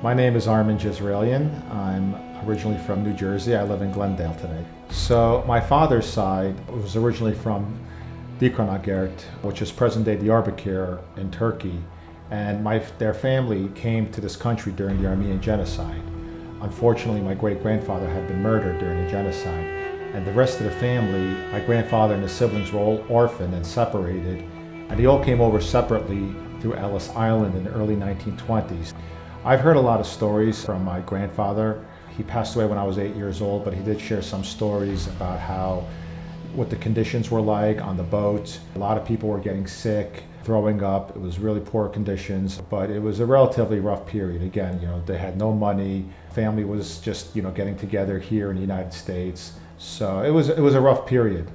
My name is Armen Jesralyan. I'm originally from New Jersey. I live in Glendale today. So my father's side was originally from Dikranagert, which is present-day Diyarbakir in Turkey. And their family came to this country during the Armenian Genocide. Unfortunately, my great-grandfather had been murdered during the genocide. And the rest of the family, my grandfather and his siblings were all orphaned and separated. And they all came over separately through Ellis Island in the early 1920s. I've heard a lot of stories from my grandfather. He passed away when I was 8 years old, but he did share some stories about what the conditions were like on the boat. A lot of people were getting sick, throwing up. It was really poor conditions, but it was a relatively rough period. Again, they had no money. Family was just, getting together here in the United States. So it was a rough period.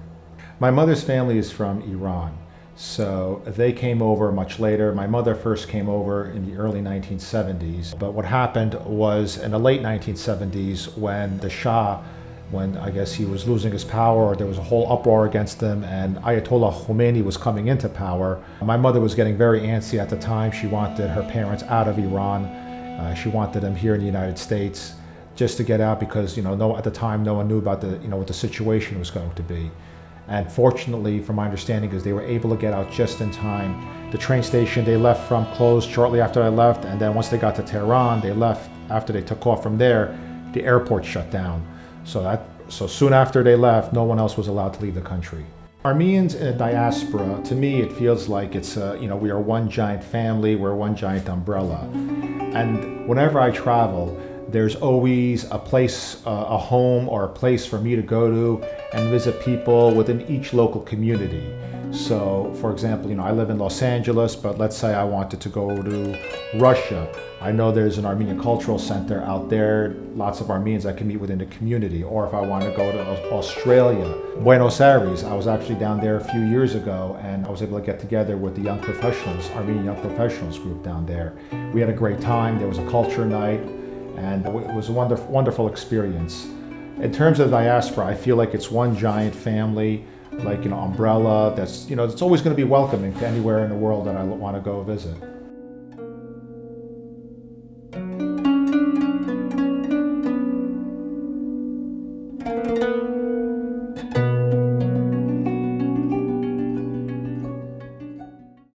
My mother's family is from Iran. So they came over much later. My mother first came over in the early 1970s. But what happened was in the late 1970s when the Shah, when I guess he was losing his power, there was a whole uproar against him, and Ayatollah Khomeini was coming into power. My mother was getting very antsy at the time. She wanted her parents out of Iran. She wanted them here in the United States just to get out because, at the time no one knew about what the situation was going to be. And fortunately, from my understanding, is they were able to get out just in time. The train station they left from closed shortly after I left, and then once they got to Tehran, they left. After they took off from there, the airport shut down. So soon after they left, no one else was allowed to leave the country. Armenians in a diaspora, to me, it feels like it's we are one giant family, we're one giant umbrella. And whenever I travel, there's always a place, a home or a place for me to go to and visit people within each local community. So, for example, I live in Los Angeles, but let's say I wanted to go to Russia. I know there's an Armenian Cultural Center out there, lots of Armenians I can meet within the community. Or if I want to go to Australia, Buenos Aires, I was actually down there a few years ago and I was able to get together with the young professionals, Armenian Young Professionals group down there. We had a great time. There was a culture night. And it was a wonderful experience. In terms of diaspora, I feel like it's one giant family, like umbrella. That's it's always going to be welcoming to anywhere in the world that I want to go visit.